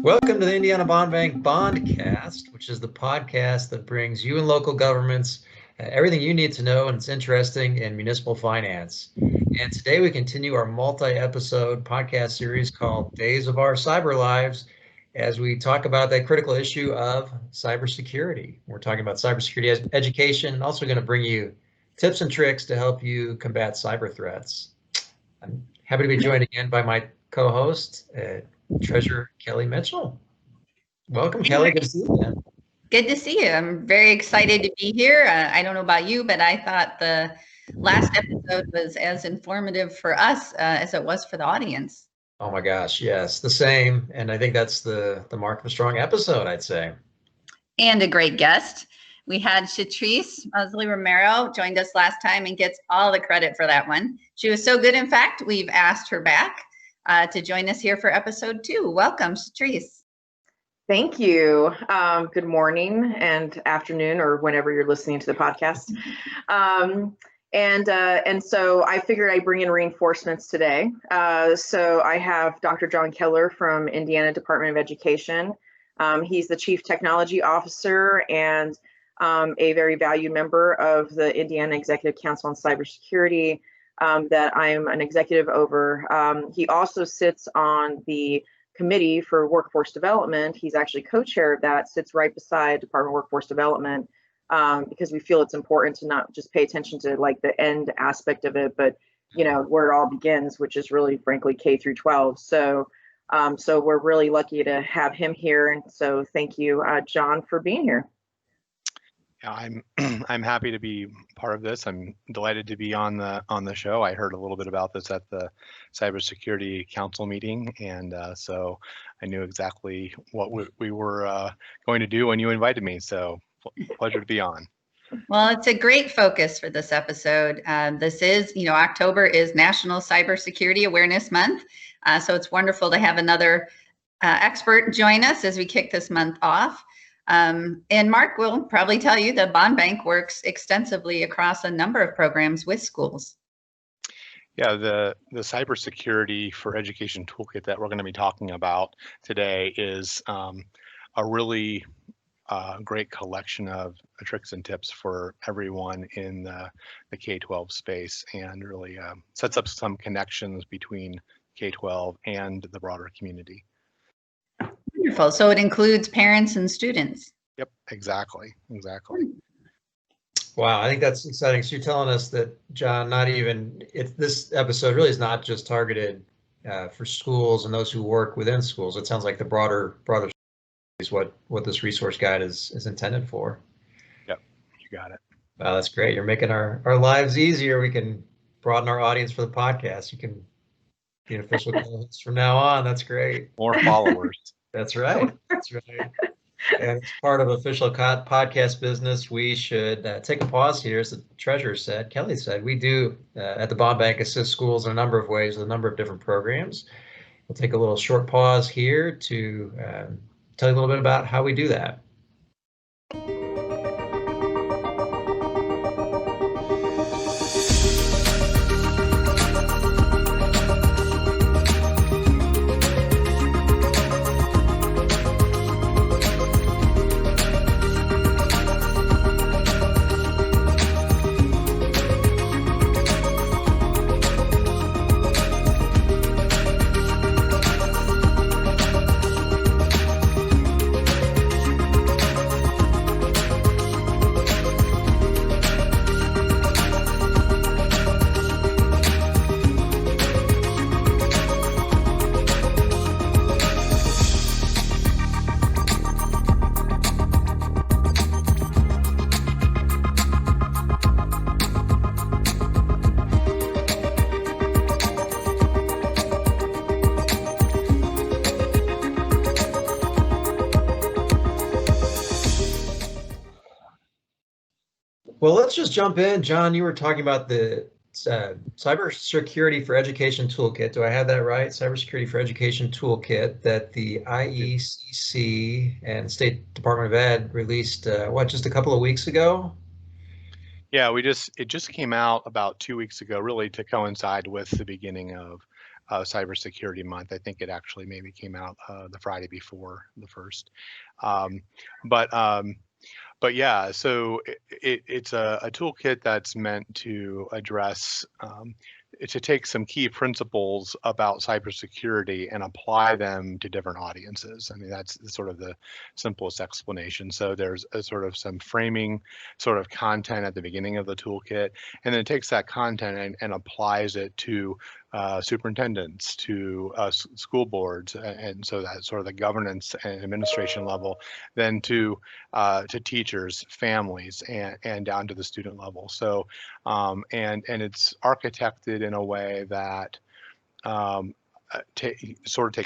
Welcome to the Indiana Bond Bank Bondcast, which is the podcast that brings you and local governments everything you need to know and it's interesting in municipal finance. And today we continue our multi-episode podcast series called Days of Our Cyber Lives as we talk about that critical issue of cybersecurity. We're talking about cybersecurity education and also going to bring you tips and tricks to help you combat cyber threats. I'm happy to be joined again by my co-host, Treasurer Kelly Mitchell. Welcome, Kelly. Good to see you again. Good to see you. I'm very excited to be here. I don't know about you, but I thought the last episode was as informative for us as it was for the audience. Oh my gosh, yes, the same. And I think that's the mark of a strong episode, I'd say. And a great guest. We had Shatrice Mosley Romero joined us last time and gets all the credit for that one. She was so good, in fact, we've asked her back to join us here for episode 2. Welcome, Shatrice. Thank you. Good morning and afternoon, or whenever you're listening to the podcast. And so I figured I'd bring in reinforcements today. So I have Dr. John Keller from Indiana Department of Education. He's the Chief Technology Officer and a very valued member of the Indiana Executive Council on Cybersecurity that I'm an executive over. He also sits on the Committee for Workforce Development. He's actually co-chair of that, sits right beside Department of Workforce Development, because we feel it's important to not just pay attention to like the end aspect of it, but you know where it all begins, which is really frankly K through 12. So we're really lucky to have him here, and so thank you, John, for being here. Yeah, I'm happy to be part of this. I'm delighted to be on the show. I heard a little bit about this at the Cybersecurity Council meeting, and so I knew exactly what we were going to do when you invited me. So pleasure to be on. Well, it's a great focus for this episode. This is, October is National Cybersecurity Awareness Month, so it's wonderful to have another expert join us as we kick this month off. And Mark will probably tell you the Bond Bank works extensively across a number of programs with schools. Yeah, the cybersecurity for education toolkit that we're going to be talking about today is a really great collection of tricks and tips for everyone in the K-12 space, and really sets up some connections between K-12 and the broader community. Wonderful. So it includes parents and students. Yep, exactly. Wow, I think that's exciting. So you're telling us that, John, this episode really is not just targeted for schools and those who work within schools. It sounds like the broader is what this resource guide is intended for. Yep, you got it. Wow, that's great. You're making our lives easier. We can broaden our audience for the podcast. You can be an official co-host from now on. That's great. More followers. That's right. That's right. And as part of official podcast business, we should take a pause here. As the treasurer said, Kelly said, we do at the Bond Bank assist schools in a number of ways with a number of different programs. We'll take a little short pause here to tell you a little bit about how we do that. Well, let's just jump in. John, you were talking about the Cybersecurity for Education Toolkit. Do I have that right? Cybersecurity for Education Toolkit that the IECC and State Department of Ed released, just a couple of weeks ago? Yeah, it just came out about 2 weeks ago, really to coincide with the beginning of Cybersecurity Month. I think it actually maybe came out the Friday before the first. Um, but yeah, so it's a toolkit that's meant to address, to take some key principles about cybersecurity and apply them to different audiences. I mean, that's sort of the simplest explanation. So there's a sort of some framing sort of content at the beginning of the toolkit, and then it takes that content and applies it to superintendents, to school boards, and so that sort of the governance and administration level, then to teachers, families, and down to the student level. So, and it's architected in a way that sort of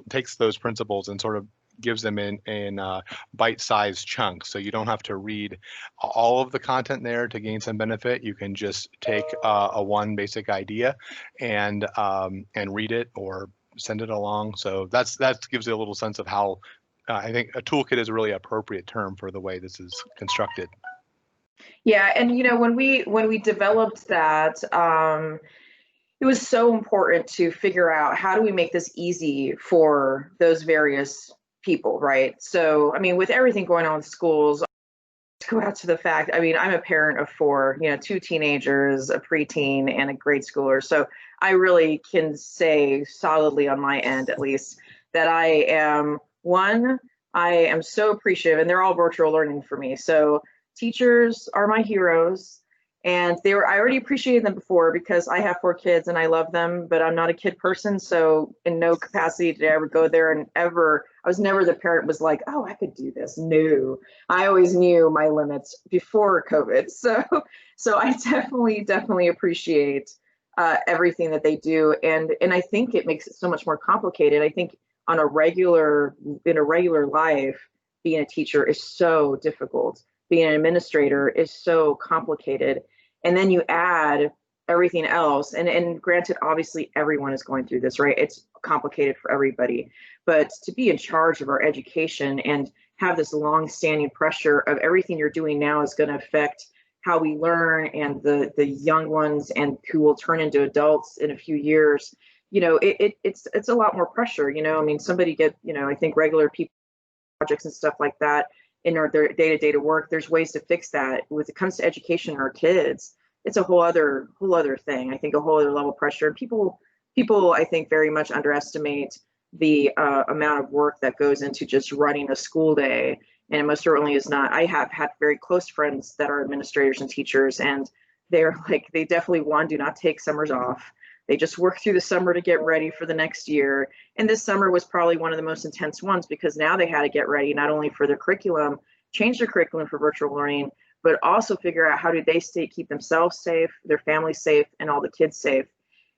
takes those principles and sort of gives them in bite-sized chunks. So you don't have to read all of the content there to gain some benefit. You can just take a one basic idea and read it or send it along. So that gives you a little sense of how I think a toolkit is a really appropriate term for the way this is constructed. Yeah, and when we developed that, it was so important to figure out how do we make this easy for those various people, right? So, I mean, with everything going on in schools, go out to the fact, I mean, I'm a parent of 4, 2 teenagers, a preteen, and a grade schooler. So I really can say solidly on my end, at least, that I am so appreciative, and they're all virtual learning for me. So teachers are my heroes, and I already appreciated them before because I have 4 kids and I love them, but I'm not a kid person. So in no capacity did I ever go there I was never the parent was like, oh, I could do this. No, I always knew my limits before COVID. So I definitely appreciate everything that they do. And I think it makes it so much more complicated. I think in a regular life, being a teacher is so difficult. Being an administrator is so complicated. And then you add everything else. And granted, obviously everyone is going through this, right? It's complicated for everybody. But to be in charge of our education and have this long-standing pressure of everything you're doing now is going to affect how we learn, and the young ones and who will turn into adults in a few years, it's a lot more pressure. I mean, somebody I think regular people projects and stuff like that in their day-to-day work, there's ways to fix that. When it comes to education and our kids, it's a whole other thing. I think a whole other level of pressure. And people I think very much underestimate the amount of work that goes into just running a school day. And it most certainly is not. I have had very close friends that are administrators and teachers, and they're like, they definitely do not take summers off. They just work through the summer to get ready for the next year. And this summer was probably one of the most intense ones because now they had to get ready not only for their curriculum, change their curriculum for virtual learning, but also figure out how do they keep themselves safe, their families safe, and all the kids safe.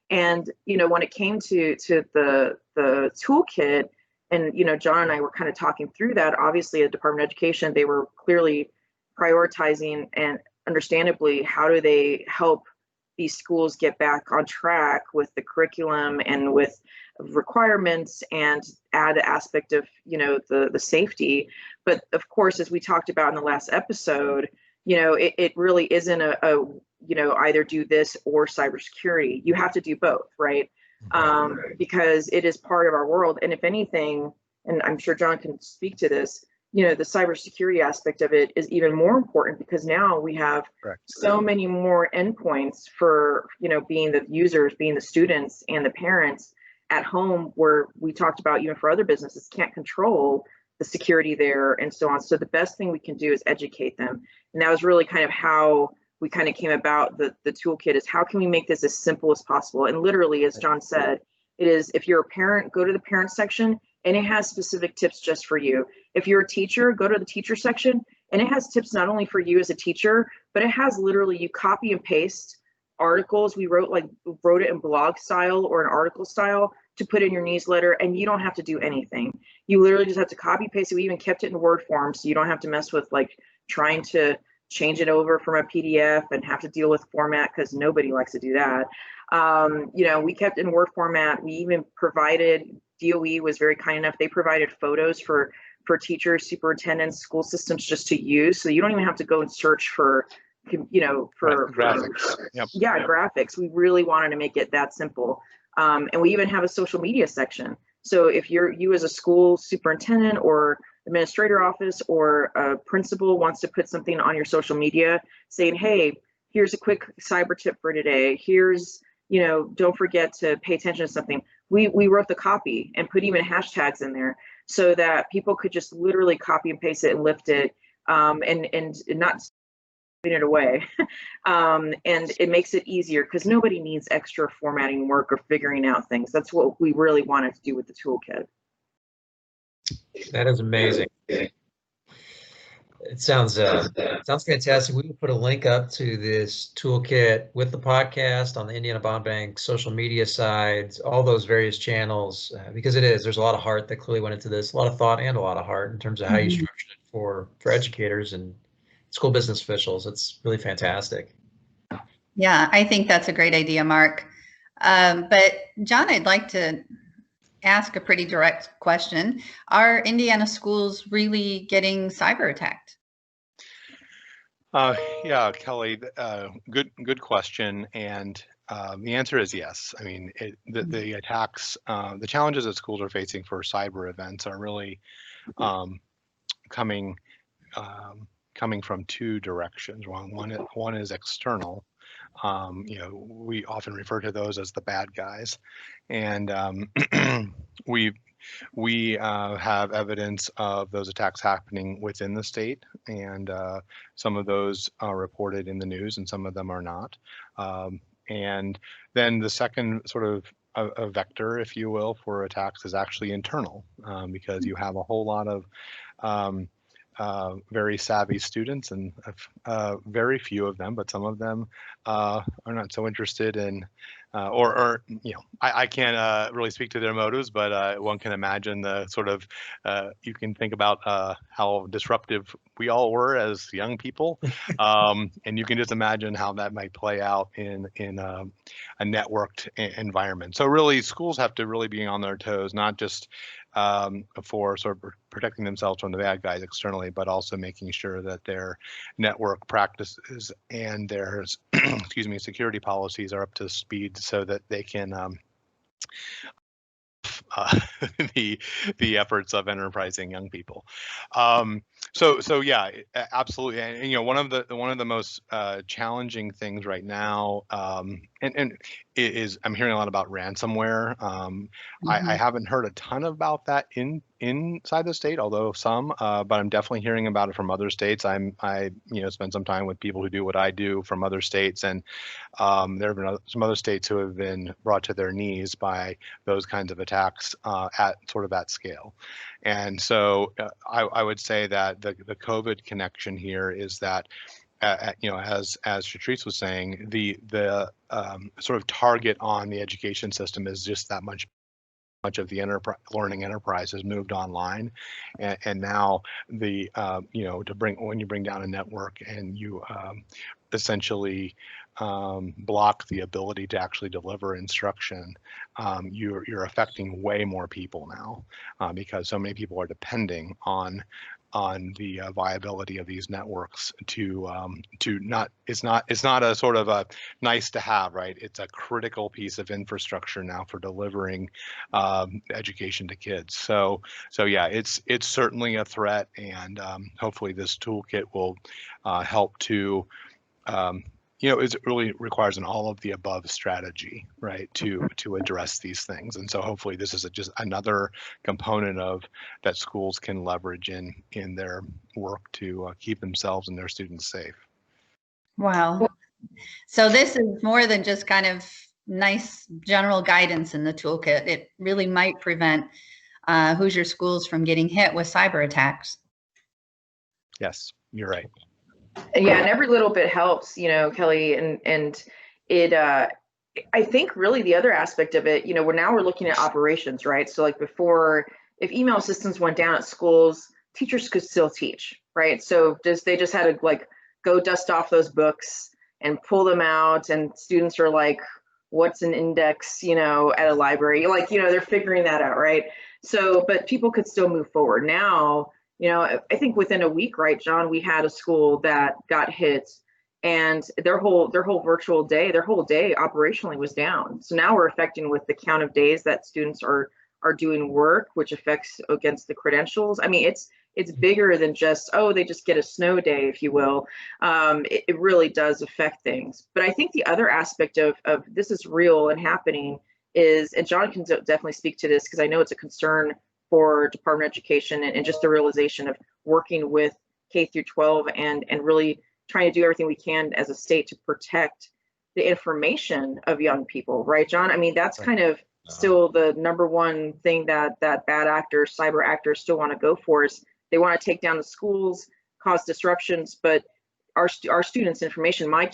And when it came to the toolkit, and John and I were kind of talking through that. Obviously, at Department of Education, they were clearly prioritizing, and understandably, how do they help these schools get back on track with the curriculum and with requirements, and add the aspect of the safety. But of course, as we talked about in the last episode, it really isn't a either do this or cybersecurity. You have to do both, right? Because it is part of our world. And if anything, and I'm sure John can speak to this, the cybersecurity aspect of it is even more important because now we have so many more endpoints for, being the users, being the students and the parents at home, where we talked about even for other businesses can't control the security there and so on. So the best thing we can do is educate them. And that was really kind of how we kind of came about the toolkit, is how can we make this as simple as possible? And literally, as John said, it is, if you're a parent, go to the parent section and it has specific tips just for you. If you're a teacher, go to the teacher section and it has tips not only for you as a teacher, but it has literally, you copy and paste articles. We wrote it in blog style or an article style to put in your newsletter, and you don't have to do anything. You literally just have to copy paste it. We even kept it in Word form, so you don't have to mess with trying to change it over from a PDF and have to deal with format, because nobody likes to do that. We kept it in Word format. We even provided, DOE was very kind enough, they provided photos for teachers, superintendents, school systems just to use. So you don't even have to go and search for graphics. Yep. Yeah, graphics. We really wanted to make it that simple. And we even have a social media section. So if you as a school superintendent or administrator office or a principal wants to put something on your social media saying, hey, here's a quick cyber tip for today. Here's, don't forget to pay attention to something. We wrote the copy and put even hashtags in there so that people could just literally copy and paste it and lift it, and not putting it away. And it makes it easier because nobody needs extra formatting work or figuring out things. That's what we really wanted to do with the toolkit. That is amazing. It sounds fantastic. We will put a link up to this toolkit with the podcast on the Indiana Bond Bank social media sides, all those various channels, because there's a lot of heart that clearly went into this, a lot of thought and a lot of heart in terms of how you structured it for educators and school business officials. It's really fantastic. Yeah, I think that's a great idea, Mark. But John, I'd like to ask a pretty direct question. Are Indiana schools really getting cyber attacked? Yeah, Kelly, good question. And the answer is yes. I mean, the attacks, the challenges that schools are facing for cyber events are really coming from two directions. One is external. We often refer to those as the bad guys, and we have evidence of those attacks happening within the state, and some of those are reported in the news, and some of them are not. And then the second sort of a vector, if you will, for attacks is actually internal, because you have a whole lot of very savvy students, and very few of them, but some of them are not so interested in, I can't really speak to their motives, but one can imagine the sort of, you can think about how disruptive we all were as young people, and you can just imagine how that might play out in a networked environment. So really, schools have to really be on their toes, not just for sort of protecting themselves from the bad guys externally, but also making sure that their network practices and their security policies are up to speed so that they can the efforts of enterprising young people. So yeah, absolutely. And one of the most challenging things right now, and is I'm hearing a lot about ransomware. I haven't heard a ton about that inside the state, although some, but I'm definitely hearing about it from other states. I spend some time with people who do what I do from other states, and there have been some other states who have been brought to their knees by those kinds of attacks at scale. And so I would say that the COVID connection here is that, as Shatrice was saying, the sort of target on the education system is just that much of the learning enterprise has moved online, and now the when you bring down a network and you essentially block the ability to actually deliver instruction, you're affecting way more people now, because so many people are depending on the viability of these networks to not, it's not a sort of a nice to have, right? It's a critical piece of infrastructure now for delivering education to kids. So yeah, it's certainly a threat, and hopefully this toolkit will help to it really requires an all of the above strategy, right, to address these things. And so hopefully this is just another component of that schools can leverage in their work to keep themselves and their students safe. Wow. So this is more than just kind of nice general guidance in the toolkit. It really might prevent Hoosier schools from getting hit with cyber attacks. Yes, you're right. Yeah, and every little bit helps, Kelly, and it I think really the other aspect of it, we're looking at operations, right? So like before, if email systems went down at schools, teachers could still teach, right? So they just had to like go dust off those books and pull them out, and students are like, what's an index, at a library? Like, they're figuring that out, right? So, but people could still move forward. Now, I think within a week, right, John, we had a school that got hit, and their whole virtual day, their whole day operationally was down. So now we're affecting with the count of days that students are doing work, which affects against the credentials. I mean, it's bigger than just, oh, they just get a snow day, if you will. It really does affect things. But I think the other aspect of this is real and happening is, and John can definitely speak to this because I know it's a concern for Department of Education, and just the realization of working with K through 12 and really trying to do everything we can as a state to protect the information of young people, right, John? I mean, that's kind of still the number one thing that bad actors, cyber actors still want to go for, is they want to take down the schools, cause disruptions, but our students' information, my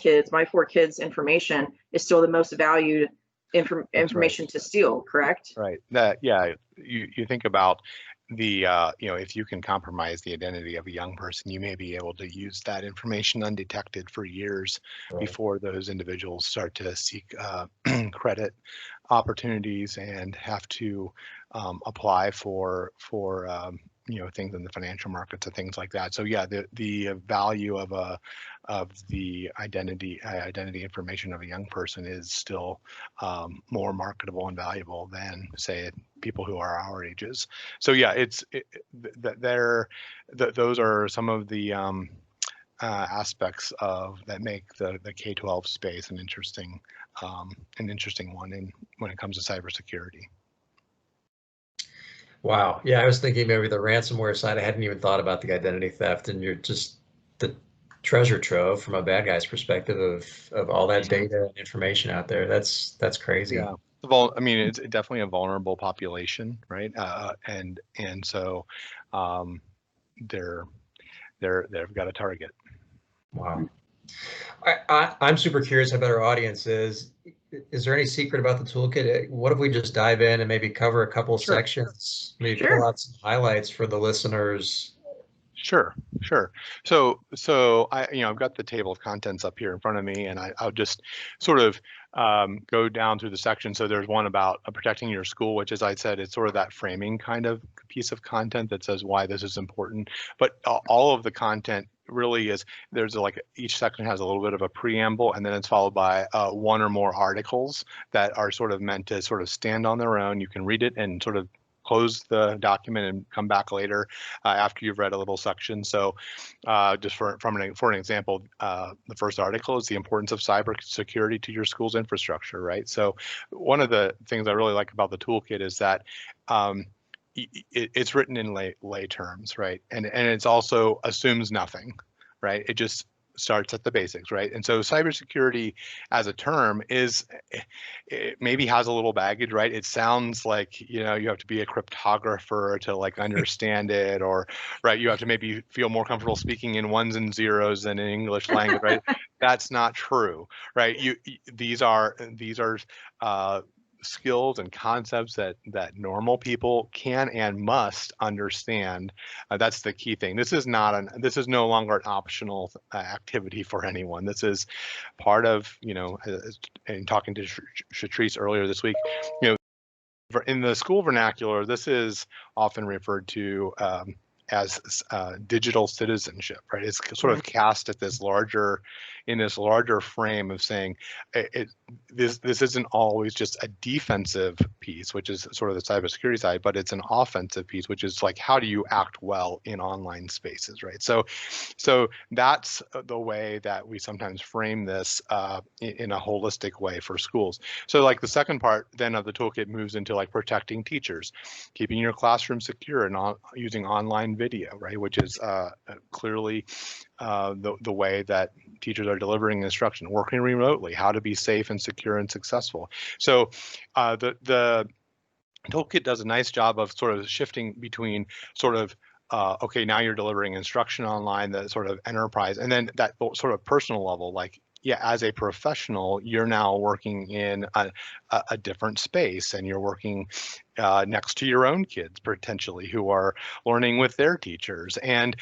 4 kids' information is still the most valued information to steal, correct? Right. That, yeah, you think about the, if you can compromise the identity of a young person, you may be able to use that information undetected for years before those individuals start to seek credit opportunities and have to apply for things in the financial markets and things like that. So yeah, the value of the identity information of a young person is still more marketable and valuable than, say, people who are our ages. So yeah, those are some of the aspects of that make the K-12 space an interesting one when it comes to cybersecurity. Wow. Yeah, I was thinking maybe the ransomware side. I hadn't even thought about the identity theft, and you're just the treasure trove from a bad guy's perspective of all that data and information out there. That's crazy. Yeah. I mean, it's definitely a vulnerable population, right? And so they've got a target. Wow. I'm super curious about our audience is. Is there any secret about the toolkit? What if we just dive in and maybe cover a couple sections, maybe pull out some highlights for the listeners? Sure. So I've got the table of contents up here in front of me, and I'll just sort of go down through the section. So there's one about protecting your school, which, as I said, it's sort of that framing kind of piece of content that says why this is important. But all of the content really is, each section has a little bit of a preamble, and then it's followed by one or more articles that are sort of meant to sort of stand on their own. You can read it and sort of close the document and come back later after you've read a little section. So just for an example, the first article is the importance of cybersecurity to your school's infrastructure, right? So one of the things I really like about the toolkit is that it's written in lay terms, right? And it's also assumes nothing, right? It just starts at the basics, right? And so cybersecurity as a term it maybe has a little baggage, right? It sounds like, you have to be a cryptographer to understand it, or, right, you have to maybe feel more comfortable speaking in ones and zeros than in English language, right? That's not true, right? These are skills and concepts that normal people can and must understand. That's the key thing. This is no longer an optional activity for anyone. This is part of, in talking to Shatrice earlier this week, in the school vernacular, this is often referred to as digital citizenship, right? It's sort of cast at this larger frame of saying this isn't always just a defensive piece, which is sort of the cybersecurity side, but it's an offensive piece, which is like, how do you act well in online spaces, right? So that's the way that we sometimes frame this in a holistic way for schools. So like the second part then of the toolkit moves into protecting teachers, keeping your classroom secure and using online video, right? Which is clearly the way that teachers are delivering instruction, working remotely, how to be safe and secure and successful. So the toolkit does a nice job of sort of shifting between sort of okay, now you're delivering instruction online, the sort of enterprise, and then that sort of personal level, yeah, as a professional, you're now working in a different space, and you're working next to your own kids potentially who are learning with their teachers, and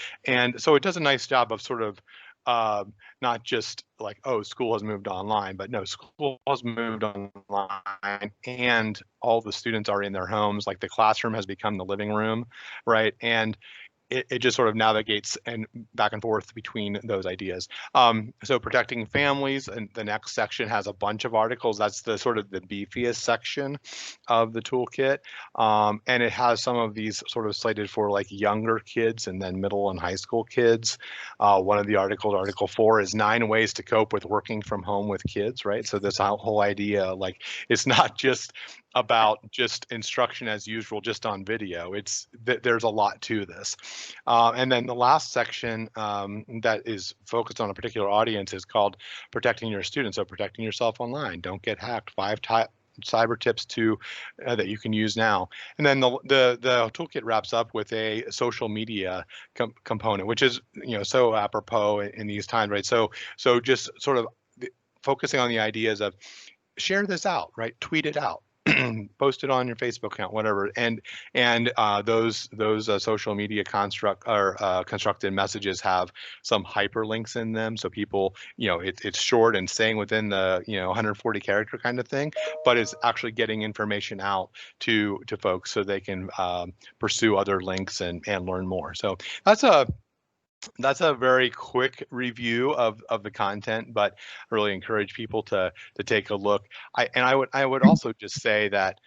so it does a nice job of sort of not just like, oh, school has moved online, but no, school has moved online and all the students are in their homes. Like the classroom has become the living room, right? And it just sort of navigates and back and forth between those ideas. So protecting families, and the next section has a bunch of articles. That's the sort of the beefiest section of the toolkit. And it has some of these sort of slated for like younger kids and then middle and high school kids. One of the articles, Article 4, is 9 ways to cope with working from home with kids, right? So this whole idea, like, it's not just about just instruction as usual, just on video. There's a lot to this. And then the last section that is focused on a particular audience is called protecting your students. So protecting yourself online, don't get hacked, 5 cyber tips that you can use now. And then the toolkit wraps up with a social media component, which is, so apropos in these times, right? So just sort of focusing on the ideas of share this out, right? Tweet it out. Post it on your Facebook account, whatever, and those social media constructed messages have some hyperlinks in them, so people, it's short and staying within the 140 character kind of thing, but it's actually getting information out to folks so they can pursue other links and learn more. So that's a very quick review of the content, but I really encourage people to take a look. I would also just say that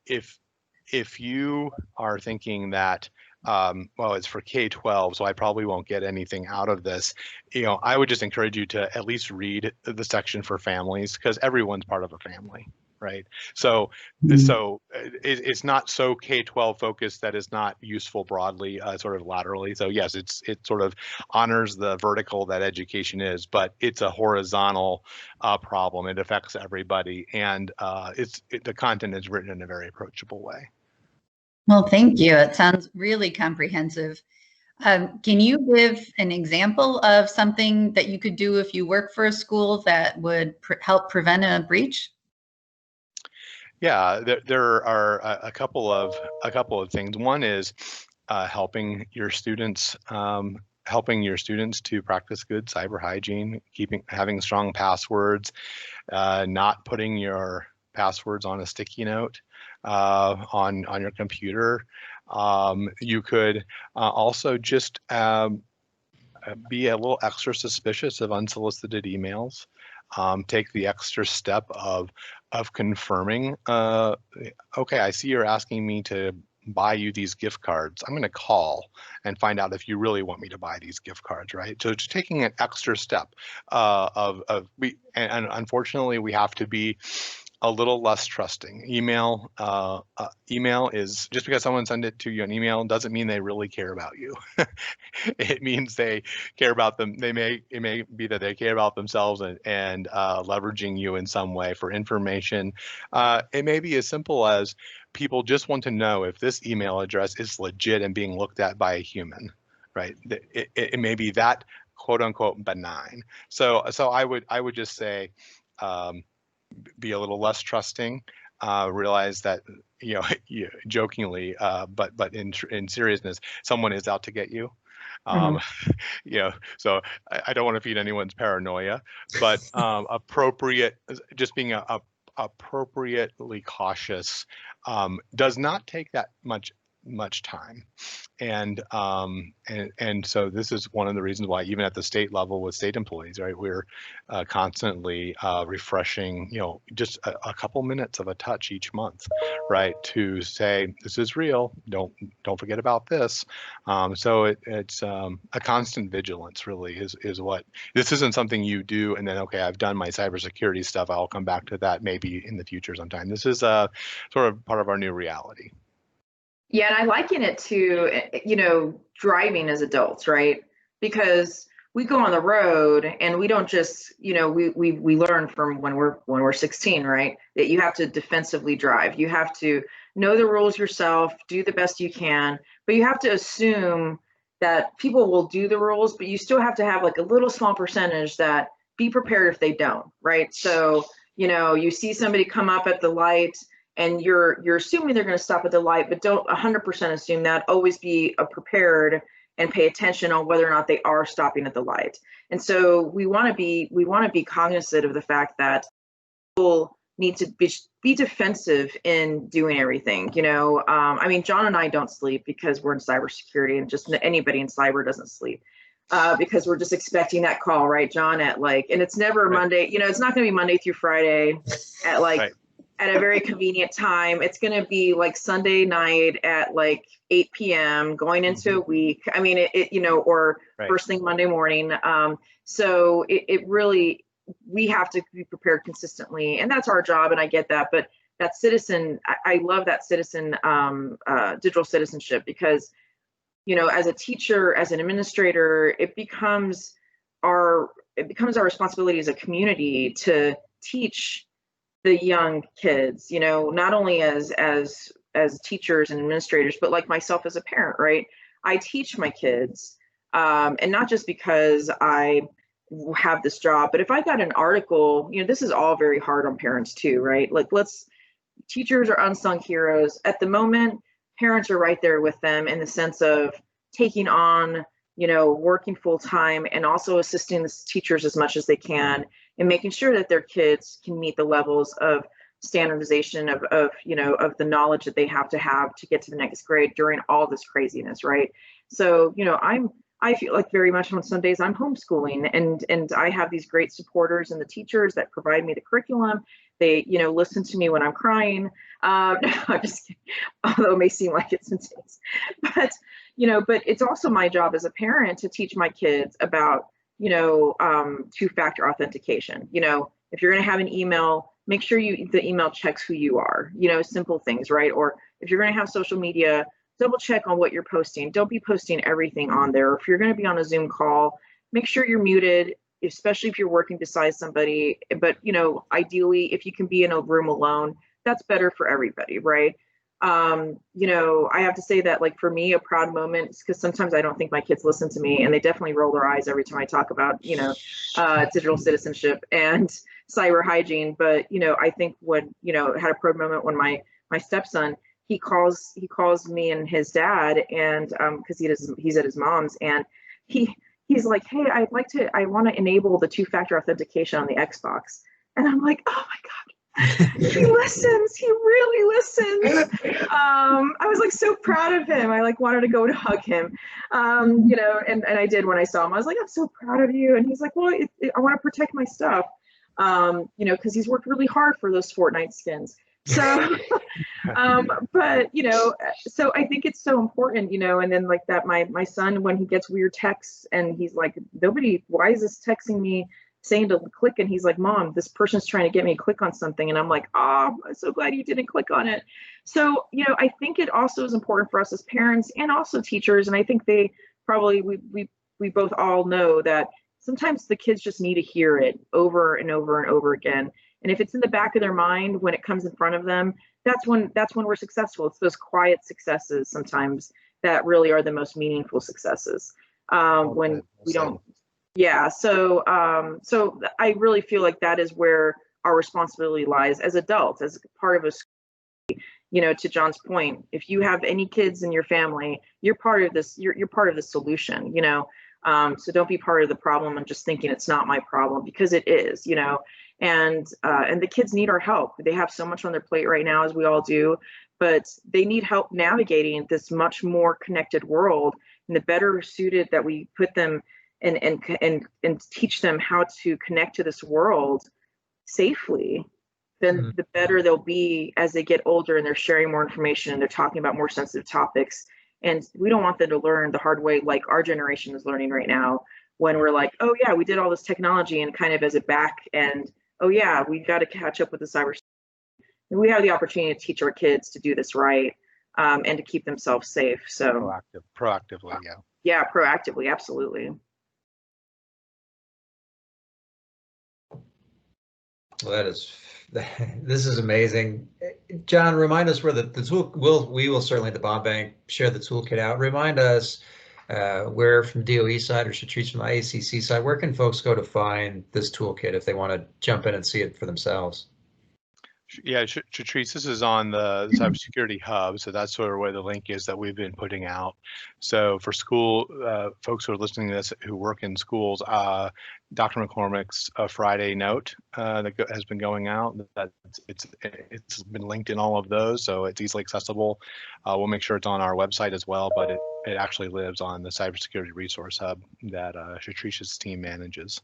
if you are thinking that well, it's for K-12, so I probably won't get anything out of this, I would just encourage you to at least read the section for families, because everyone's part of a family. Right. So it's not so K-12 focused that it's not useful broadly, sort of laterally. So yes, it sort of honors the vertical that education is, but it's a horizontal problem. It affects everybody, and the content is written in a very approachable way. Well, thank you. It sounds really comprehensive. Can you give an example of something that you could do if you work for a school that would help prevent a breach? Yeah, there are a couple of things. One is helping your students to practice good cyber hygiene, having strong passwords, not putting your passwords on a sticky note on your computer. You could also just be a little extra suspicious of unsolicited emails. Take the extra step of confirming, okay, I see you're asking me to buy you these gift cards. I'm going to call and find out if you really want me to buy these gift cards, right? So just taking an extra step and unfortunately we have to be a little less trusting. Email is, just because someone sent it to you an email doesn't mean they really care about you. It means they care about them. It may be that they care about themselves and leveraging you in some way for information. It may be as simple as people just want to know if this email address is legit and being looked at by a human, right? It may be that quote unquote benign. So I would just say, be a little less trusting, realize that, jokingly, but in seriousness, someone is out to get you. So I don't want to feed anyone's paranoia, but just being appropriately cautious does not take that much time. And so this is one of the reasons why even at the state level with state employees, right, we're constantly refreshing, just a couple minutes of a touch each month, right, to say this is real, don't forget about this. So it's a constant vigilance really is what, this isn't something you do and then, okay, I've done my cybersecurity stuff, I'll come back to that maybe in the future sometime. This is sort of part of our new reality. Yeah, and I liken it to, driving as adults, right? Because we go on the road and we don't just, we learn from when we're 16, right? That you have to defensively drive. You have to know the rules yourself, do the best you can, but you have to assume that people will do the rules, but you still have to have like a little small percentage that be prepared if they don't, right? So, you see somebody come up at the light, and you're assuming they're going to stop at the light, but don't 100% assume that. Always be prepared and pay attention on whether or not they are stopping at the light. And so we want to be cognizant of the fact that people need to be defensive in doing everything. I mean, John and I don't sleep because we're in cybersecurity, and just anybody in cyber doesn't sleep because we're just expecting that call, right, John? At like, and it's never Monday. It's not going to be Monday through Friday at like at a very convenient time. It's going to be like Sunday night at like 8 p.m. going into a week. I mean, or first thing Monday morning. So it really, we have to be prepared consistently, and that's our job. And I get that, but that citizen, I love that citizen, digital citizenship, because, as a teacher, as an administrator, it becomes our responsibility as a community to teach the young kids, not only as teachers and administrators, but like myself as a parent, right? I teach my kids, and not just because I have this job, but if I got an article, this is all very hard on parents too, right? Like, teachers are unsung heroes at the moment. Parents are right there with them in the sense of taking on, working full time, and also assisting the teachers as much as they can, and making sure that their kids can meet the levels of standardization of the knowledge that they have to get to the next grade during all this craziness, right? So, I feel like very much on some days I'm homeschooling, and I have these great supporters and the teachers that provide me the curriculum. They, listen to me when I'm crying. No, I'm just kidding, although it may seem like it's intense. But, but it's also my job as a parent to teach my kids about, two-factor authentication. If you're going to have an email, make sure the email checks who you are, simple things, right? Or if you're going to have social media, double check on what you're posting. Don't be posting everything on there. If you're going to be on a Zoom call, make sure you're muted, especially if you're working beside somebody. But, ideally, if you can be in a room alone, that's better for everybody, right? I have to say that, like, for me, a proud moment, because sometimes I don't think my kids listen to me, and they definitely roll their eyes every time I talk about, digital citizenship and cyber hygiene. But, I think when, had a proud moment when my stepson, he calls me and his dad, and because he's at his mom's, and he's like, hey, I want to enable the two-factor authentication on the Xbox. And I'm like, oh my God, he listens. He really listens. I was like so proud of him. I like wanted to go and hug him, and I did when I saw him. I was like, I'm so proud of you. And he's like, well, I want to protect my stuff, because he's worked really hard for those Fortnite skins. So, but, so I think it's so important, and then like that, my son, when he gets weird texts and he's like, why is this texting me saying to click? And he's like, Mom, this person's trying to get me to click on something. And I'm like, oh, I'm so glad you didn't click on it. So, I think it also is important for us as parents and also teachers. And I think they probably, we both all know that sometimes the kids just need to hear it over and over and over again. And if it's in the back of their mind when it comes in front of them, that's when we're successful. It's those quiet successes sometimes that really are the most meaningful successes. When we don't, yeah. So I really feel like that is where our responsibility lies as adults, as part of a school. To John's point, if you have any kids in your family, you're part of this. You're part of the solution. So don't be part of the problem and just thinking it's not my problem, because it is. And the kids need our help. They have so much on their plate right now, as we all do, but they need help navigating this much more connected world. And the better suited that we put them and teach them how to connect to this world safely, then the better they'll be as they get older and they're sharing more information and they're talking about more sensitive topics. And we don't want them to learn the hard way like our generation is learning right now, when we're like, oh yeah, we did all this technology and kind of as a back end, oh yeah, we've got to catch up with the cyber. And we have the opportunity to teach our kids to do this right, and to keep themselves safe. So proactively, yeah. Yeah, proactively, absolutely. Well, this is amazing. John, remind us where the tool, we will certainly at the Bond Bank share the toolkit out. Remind us where from DOE side or Shatrice from the IACC side, where can folks go to find this toolkit if they want to jump in and see it for themselves? Yeah, Shatrice, this is on the cybersecurity hub, so that's sort of where the link is that we've been putting out. So for school folks who are listening to this who work in schools, Dr. McCormick's Friday note that has been going out. That it's been linked in all of those, so it's easily accessible. We'll make sure it's on our website as well, but it actually lives on the cybersecurity resource hub that Shatrice's team manages.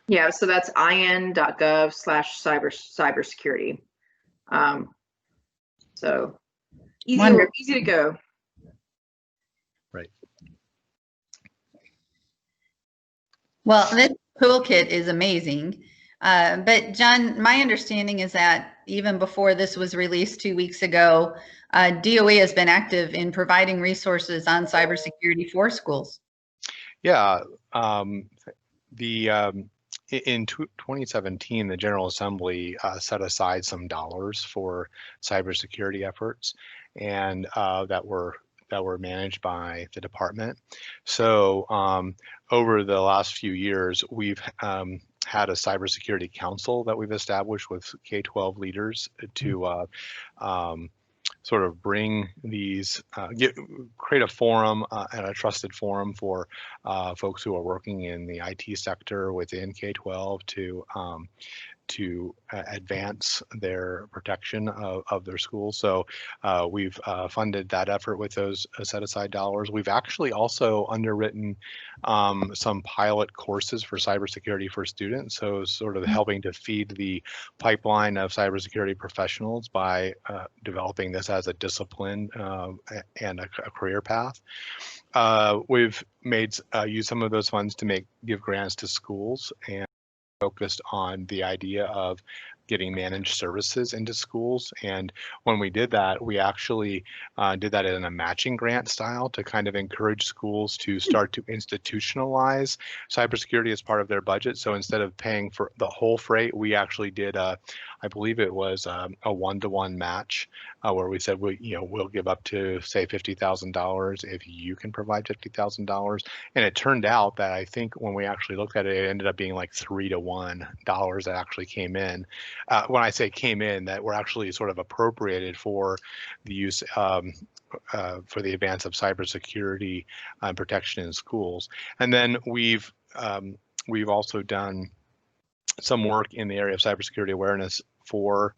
Yeah, so that's in.gov/cybersecurity. So easy to go. Right. Well, this toolkit is amazing. But John, my understanding is that even before this was released 2 weeks ago, DOE has been active in providing resources on cybersecurity for schools. Yeah, in 2017, the General Assembly set aside some dollars for cybersecurity efforts, and that were managed by the department. So over the last few years, we've had a cybersecurity council that we've established with K-12 leaders to sort of bring these, create a forum and a trusted forum for folks who are working in the IT sector within K-12 to advance their protection of their schools. So we've funded that effort with those set aside dollars. We've actually also underwritten some pilot courses for cybersecurity for students. So sort of helping to feed the pipeline of cybersecurity professionals by developing this as a discipline and a career path. We've made use some of those funds to give grants to schools and focused on the idea of getting managed services into schools. And when we did that, we actually did that in a matching grant style to kind of encourage schools to start to institutionalize cybersecurity as part of their budget. So instead of paying for the whole freight, we actually did I believe it was a one-to-one match where we said we'll give up to say $50,000 if you can provide $50,000. And it turned out that I think when we actually looked at it, it ended up being like 3-to-1 dollars that actually came in. When I say came in, that were actually sort of appropriated for the use for the advance of cybersecurity protection in schools. And then we've also done some work in the area of cybersecurity awareness for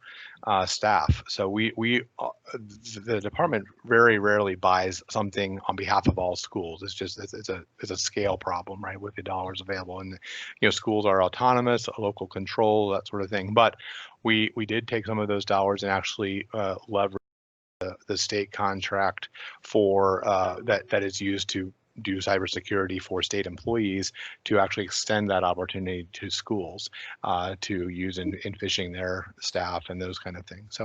staff. So the department very rarely buys something on behalf of all schools. It's just it's a scale problem, right, with the dollars available. And schools are autonomous, local control, that sort of thing. But we did take some of those dollars and actually leverage the state contract for that is used to do cybersecurity for state employees to actually extend that opportunity to schools to use in phishing their staff and those kind of things.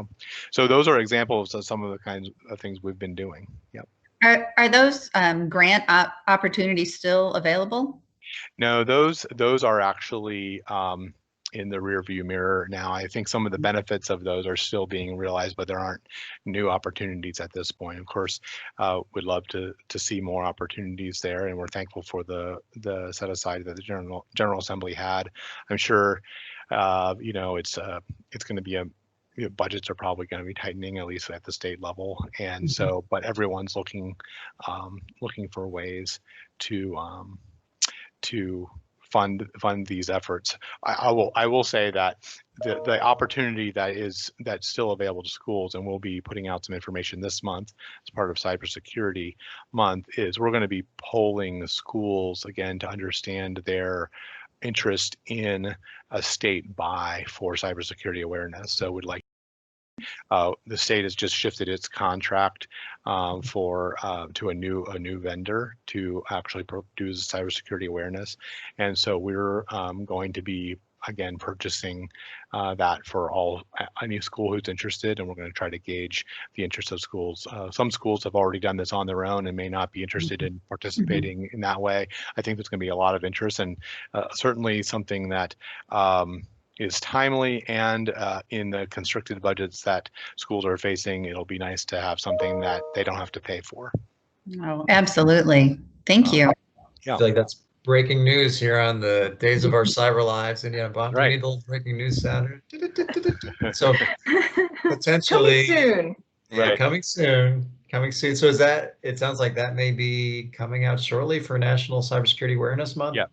So those are examples of some of the kinds of things we've been doing. Yep. Are those grant opportunities still available? No, those are actually in the rear view mirror now. I think some of the benefits of those are still being realized, but there aren't new opportunities at this point. Of course, we'd love to see more opportunities there, and we're thankful for the set aside that the General Assembly had. I'm sure it's going to be budgets are probably going to be tightening, at least at the state level, and so but everyone's looking for ways to fund these efforts. I will say that the opportunity that's still available to schools, and we'll be putting out some information this month as part of Cybersecurity Month, is we're going to be polling the schools again to understand their interest in a state buy for cybersecurity awareness. So we'd like the state has just shifted its contract to a new vendor to actually produce cybersecurity awareness, and so we're going to be again purchasing that for any school who's interested, and we're going to try to gauge the interest of schools. Some schools have already done this on their own and may not be interested in participating in that way. I think there's going to be a lot of interest, and certainly something that is timely, and in the constricted budgets that schools are facing, it'll be nice to have something that they don't have to pay for. Oh, absolutely. Thank you. I feel like breaking news here on the Days of Our Cyber Lives. Indiana Bond. Do we Right. need the little breaking news sound? So Coming potentially, soon. yeah, Right. coming soon. Coming soon. So is that? It sounds like that may be coming out shortly for National Cybersecurity Awareness Month. Yep.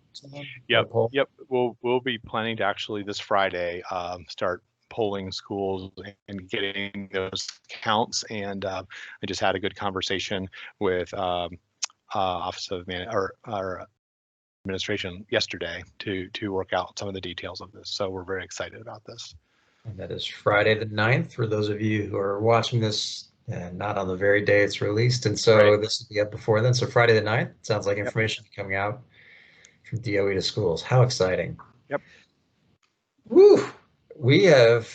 Yep. Yep. We'll be planning to actually this Friday start polling schools and getting those counts. And I just had a good conversation with Office of our administration yesterday to work out some of the details of this. So we're very excited about this. And that is Friday the 9th for those of you who are watching this not on the very day it's released. And so Right. this will be up before then. So Friday the 9th, sounds like Yep. information coming out from DOE to schools. How exciting. Yep. Woo! We have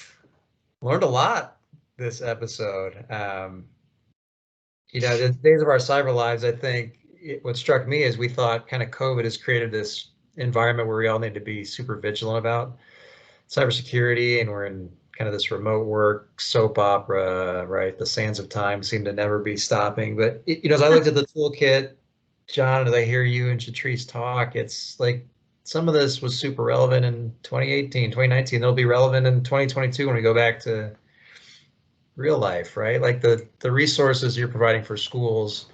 learned a lot this episode. You know, the Days of Our Cyber Lives, I think what struck me is we thought kind of COVID has created this environment where we all need to be super vigilant about cybersecurity, and we're in kind of this remote work soap opera, right? The sands of time seem to never be stopping. But you know, as I looked at the toolkit, John, as I hear you and Shatrice talk, it's like some of this was super relevant in 2018, 2019. It'll be relevant in 2022 when we go back to real life, right? Like the resources you're providing for schools,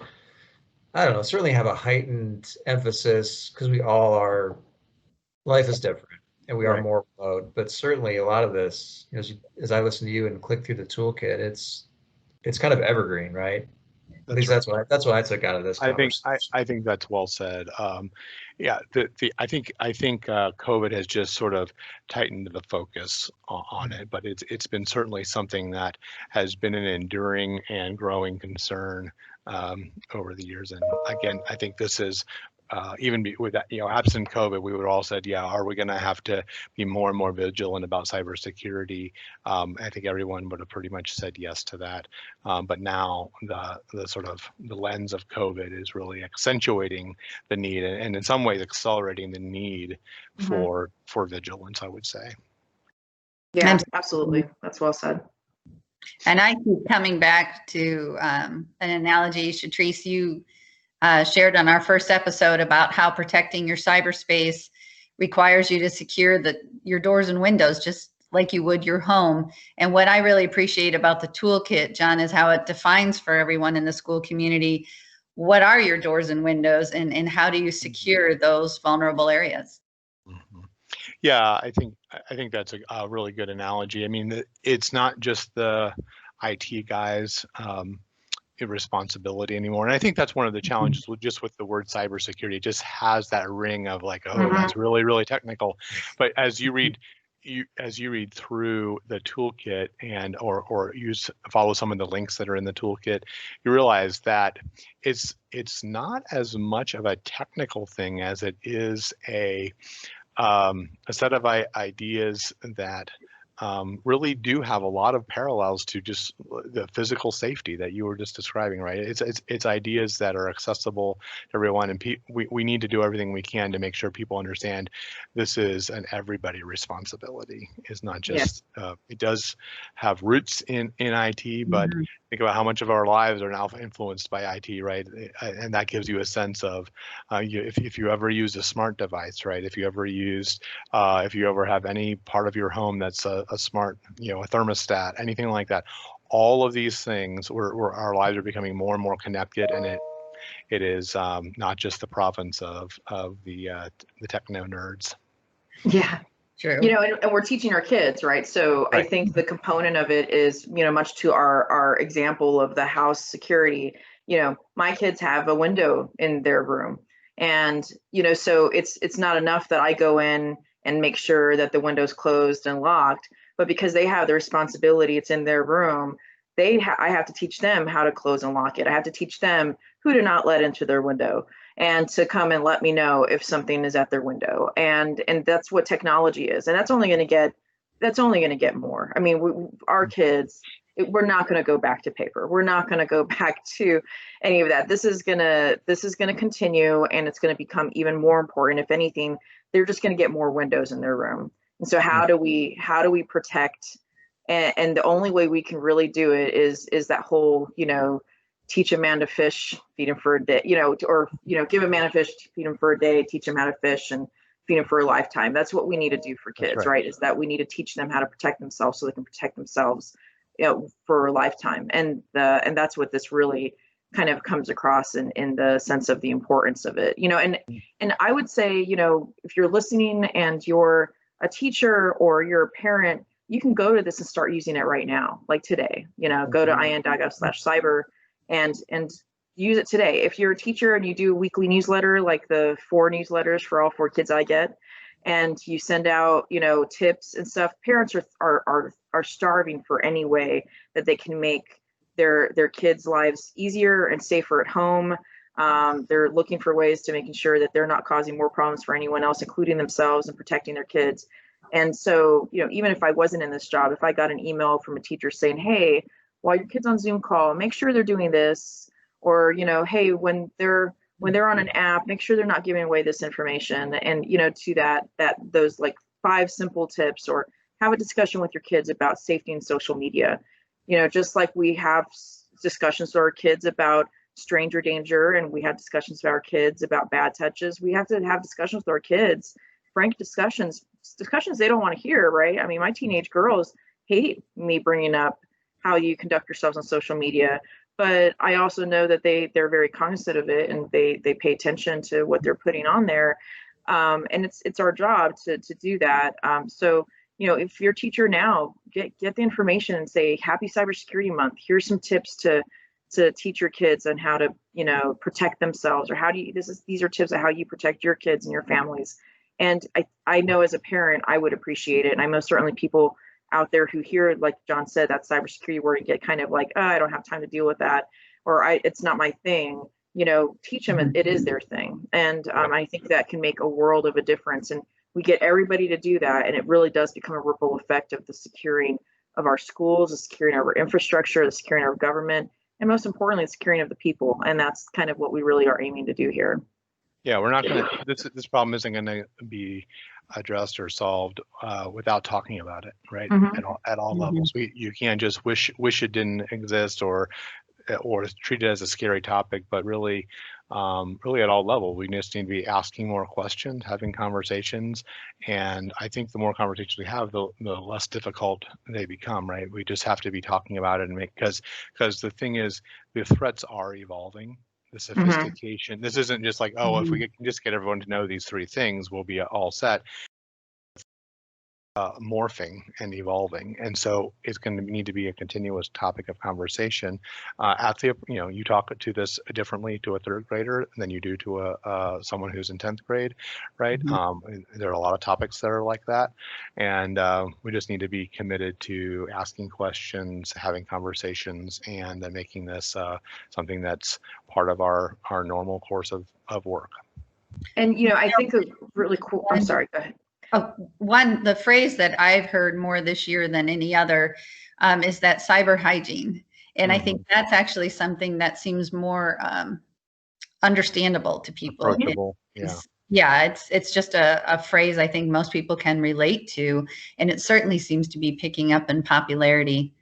I don't know, certainly have a heightened emphasis because we all are, life is different and we are Right. more remote, but certainly a lot of this, you know, as I listen to you and click through the toolkit, it's kind of evergreen, right? At least that's what I took out of this conversation. I think that's well said. Yeah, I think COVID has just sort of tightened the focus on it, but it's been certainly something that has been an enduring and growing concern over the years. And again, I think this is even with that, you know, absent COVID, we would all said, yeah, are we going to have to be more and more vigilant about cybersecurity? I think everyone would have pretty much said yes to that. But now the sort of the lens of COVID is really accentuating the need, and in some ways accelerating the need for vigilance, I would say. Yeah, absolutely. That's well said. And I keep coming back to an analogy, Shatrice, you shared on our first episode about how protecting your cyberspace requires you to secure your doors and windows just like you would your home. And what I really appreciate about the toolkit, John, is how it defines for everyone in the school community, what are your doors and windows, and how do you secure those vulnerable areas? Mm-hmm. Yeah, I think that's a really good analogy. I mean, it's not just the IT guys' responsibility anymore, and I think that's one of the challenges with the word cybersecurity. It just has that ring of like, oh, that's really, really technical. But as you read through the toolkit and or follow some of the links that are in the toolkit, you realize that it's not as much of a technical thing as it is a set of ideas that really do have a lot of parallels to just the physical safety that you were just describing, right? It's ideas that are accessible to everyone, and we need to do everything we can to make sure people understand this is an everybody responsibility. It's not just it does have roots in IT, but think about how much of our lives are now influenced by IT, right? And that gives you a sense of if you ever use a smart device, right? If you ever have any part of your home that's a smart, you know, a thermostat, anything like that, all of these things where our lives are becoming more and more connected, and it is not just the province of the techno nerds. Yeah. True. You know, and we're teaching our kids, right? So Right. I think the component of it is, you know, much to our example of the house security. You know, my kids have a window in their room, and you know, so it's not enough that I go in and make sure that the window's closed and locked, but because they have the responsibility, it's in their room. I have to teach them how to close and lock it. I have to teach them who to not let into their window, and to come and let me know if something is at their window. And that's what technology is, and that's only going to get more. I mean, our kids, we're not going to go back to paper. We're not going to go back to any of that. This is going to continue, and it's going to become even more important. If anything, they're just going to get more windows in their room. And so how do we protect? And the only way we can really do it is that whole, you know, teach a man to fish, feed him for a day, or give a man a fish, feed him for a day, teach him how to fish, and feed him for a lifetime. That's what we need to do for kids, right? Is that we need to teach them how to protect themselves so they can protect themselves, for a lifetime. And that's what this really kind of comes across in the sense of the importance of it, and I would say, if you're listening and you're a teacher or you're a parent, you can go to this and start using it right now, like today, go to in.gov/cyber and use it today. If you're a teacher and you do a weekly newsletter, like the 4 newsletters for all 4 kids I get, and you send out, tips and stuff, parents are starving for any way that they can make their kids' lives easier and safer at home. They're looking for ways to making sure that they're not causing more problems for anyone else, including themselves, and protecting their kids. And so, even if I wasn't in this job, if I got an email from a teacher saying, hey, while your kid's on Zoom call, make sure they're doing this, or, hey, when they're on an app, make sure they're not giving away this information. And, to those like 5 simple tips, or have a discussion with your kids about safety and social media. Just like we have discussions with our kids about stranger danger, and we have discussions with our kids about bad touches, we have to have discussions with our kids, frank discussions they don't want to hear, right? I mean, my teenage girls hate me bringing up how you conduct yourselves on social media, but I also know that they're very cognizant of it, and they pay attention to what they're putting on there. And it's our job to do that. So, if you're a teacher now, get the information and say, happy Cybersecurity Month. Here's some tips to teach your kids on how to, protect themselves, or these are tips on how you protect your kids and your families. And I know as a parent, I would appreciate it. And I most certainly people out there who hear, like John said, that cybersecurity word and get kind of like, oh, I don't have time to deal with that, or it's not my thing. Teach them it is their thing. And I think that can make a world of a difference. And we get everybody to do that, and it really does become a ripple effect of the securing of our schools, the securing of our infrastructure, the securing of our government, and most importantly, the securing of the people. And that's kind of what we really are aiming to do here. Yeah, we're not going to, this problem isn't going to be addressed or solved without talking about it, right? At all levels. You can't just wish it didn't exist or treat it as a scary topic, but really at all levels, we just need to be asking more questions, having conversations. And I think the more conversations we have, the less difficult they become, right? We just have to be talking about it, and because the thing is, the threats are evolving. The sophistication, this isn't just like, oh, if we can just get everyone to know these 3 things, we'll be all set. Morphing and evolving, and so it's going to need to be a continuous topic of conversation. You talk to this differently to a 3rd grader than you do to someone who's in 10th grade, right? There are a lot of topics that are like that, and we just need to be committed to asking questions, having conversations, and then making this something that's part of our normal course of work. And I think a really cool. I'm sorry. Go ahead. The phrase that I've heard more this year than any other is that cyber hygiene. And I think that's actually something that seems more understandable to people. Approachable. It's just a phrase I think most people can relate to, and it certainly seems to be picking up in popularity.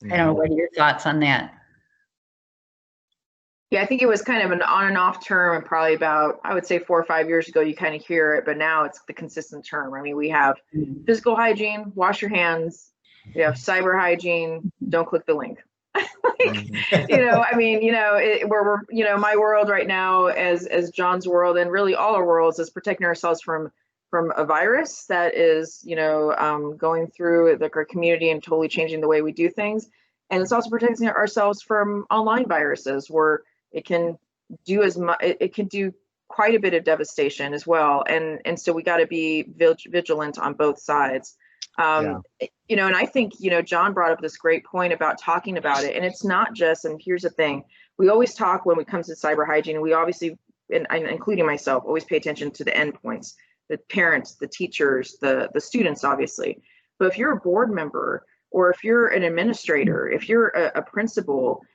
I don't know, what are your thoughts on that? Yeah, I think it was kind of an on and off term, and probably about, I would say 4 or 5 years ago, you kind of hear it, but now it's the consistent term. I mean, we have physical hygiene, wash your hands. We have cyber hygiene, don't click the link. We're my world right now, as John's world, and really all our worlds, is protecting ourselves from a virus that is, going through our community and totally changing the way we do things. And it's also protecting ourselves from online viruses, where it can do it can do quite a bit of devastation as well. And so we got to be vigilant on both sides. And I think, John brought up this great point about talking about it. And it's not just, and here's the thing, we always talk when it comes to cyber hygiene, we obviously, and including myself, always pay attention to the endpoints, the parents, the teachers, the students, obviously. But if you're a board member, or if you're an administrator, if you're a principal,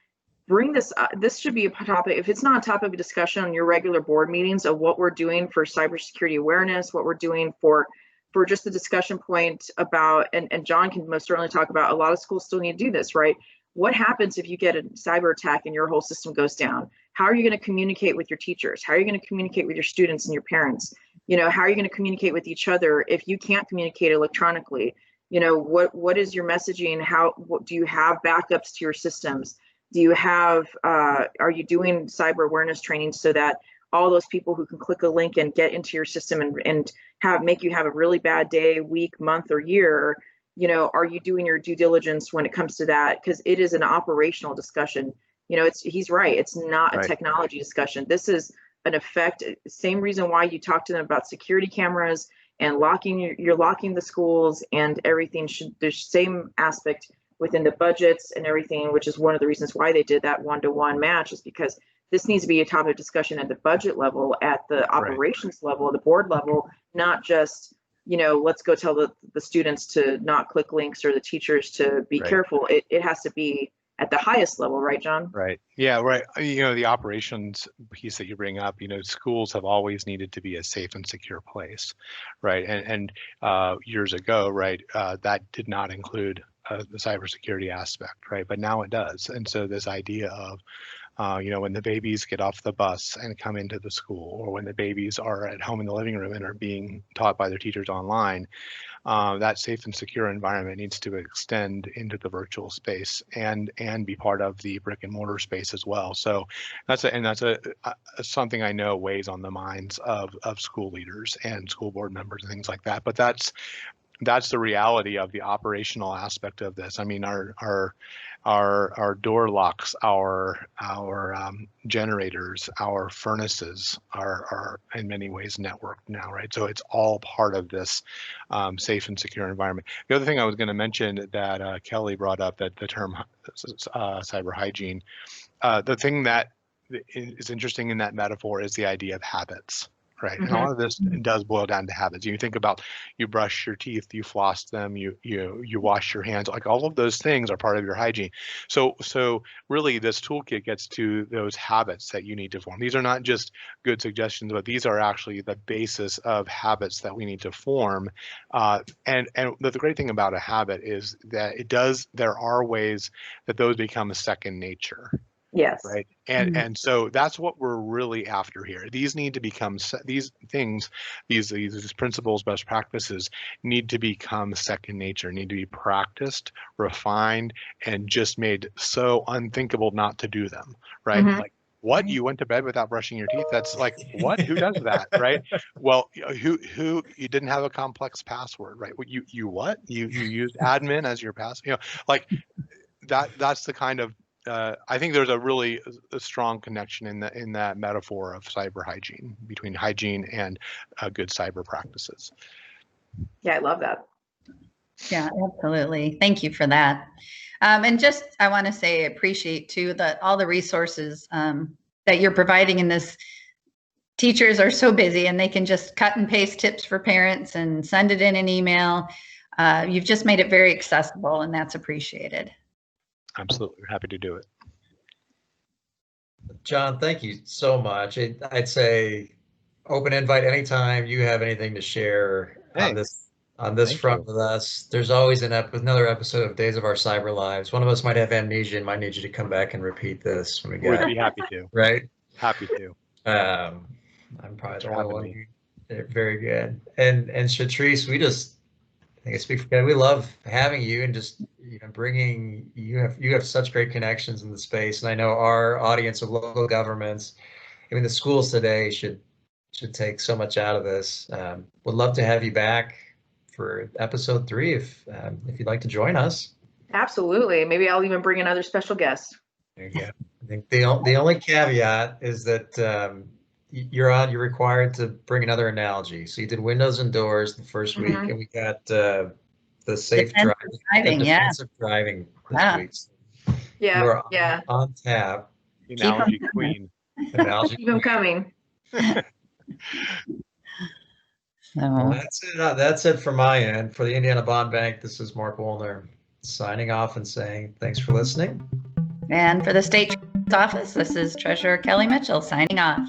bring this should be a topic. If it's not a topic of discussion on your regular board meetings of what we're doing for cybersecurity awareness, what we're doing for just the discussion point about, and John can most certainly talk about, a lot of schools still need to do this, right? What happens if you get a cyber attack and your whole system goes down? How are you going to communicate with your teachers? How are you going to communicate with your students and your parents? How are you going to communicate with each other if you can't communicate electronically? What is your messaging? Do you have backups to your systems? Do you have, are you doing cyber awareness training so that all those people who can click a link and get into your system and make you have a really bad day, week, month, or year, are you doing your due diligence when it comes to that? Because it is an operational discussion. He's right. It's not a technology discussion. This is an effect. Same reason why you talk to them about security cameras and you're locking the schools and everything. There's same aspect within the budgets and everything, which is one of the reasons why they did that 1-to-1 match, is because this needs to be a topic of discussion at the budget level, at the operations level, the board level, not just, let's go tell the students to not click links or the teachers to be careful. It has to be at the highest level, right, John? Right. Yeah, right. The operations piece that you bring up, schools have always needed to be a safe and secure place, right? And years ago, right, that did not include the cybersecurity aspect, right? But now it does. And so this idea of when the babies get off the bus and come into the school, or when the babies are at home in the living room and are being taught by their teachers online, that safe and secure environment needs to extend into the virtual space and be part of the brick and mortar space as well. So that's something I know weighs on the minds of school leaders and school board members and things like that. But that's the reality of the operational aspect of this. I mean, our door locks, our generators, our furnaces are in many ways networked now, right? So it's all part of this safe and secure environment. The other thing I was going to mention that Kelly brought up, that the term cyber hygiene, the thing that is interesting in that metaphor is the idea of habits. Right. And a lot of this does boil down to habits. You think about, you brush your teeth, you floss them, you wash your hands, like all of those things are part of your hygiene. So really this toolkit gets to those habits that you need to form. These are not just good suggestions, but these are actually the basis of habits that we need to form. And the great thing about a habit is that there are ways that those become a second nature. Yes. Right. And so that's what we're really after here. These need to become, these things, these principles, best practices need to become second nature, need to be practiced, refined, and just made so unthinkable not to do them. Right. Like, what? You went to bed without brushing your teeth? That's like, what? Who does that? Right. Well, who you didn't have a complex password, right? You what? You used admin as your password, like that's the kind of, I think there's a strong connection in that metaphor of cyber hygiene, between hygiene and good cyber practices. Yeah, I love that. Yeah, absolutely. Thank you for that. And just, I want to say, appreciate too that all the resources that you're providing in this. Teachers are so busy and they can just cut and paste tips for parents and send it in an email. You've just made it very accessible, and that's appreciated. Absolutely. We're happy to do it. John, thank you so much. I'd say open invite anytime you have anything to share on this front with us. There's always another episode of Days of Our Cyber Lives. One of us might have amnesia and might need you to come back and repeat this when we get it. We'd be happy to. Right? Happy to. I'm probably the only one. Very good. And Shatrice, I think I speak for God, we love having you and just bringing you have such great connections in the space, and I know our audience of local governments, the schools today should take so much out of this. Would love to have you back for episode 3 if you'd like to join us. Absolutely. Maybe I'll even bring another special guest. There you go. I think the only caveat is that you're required to bring another analogy. So you did windows and doors the first week, and we got the safe driving, defensive driving this week. Yeah, you're on tap. Analogy queen. Keep them coming. Well, that's it from my end. For the Indiana Bond Bank, this is Mark Woolner signing off and saying thanks for listening. And for the state office, this is Treasurer Kelly Mitchell signing off.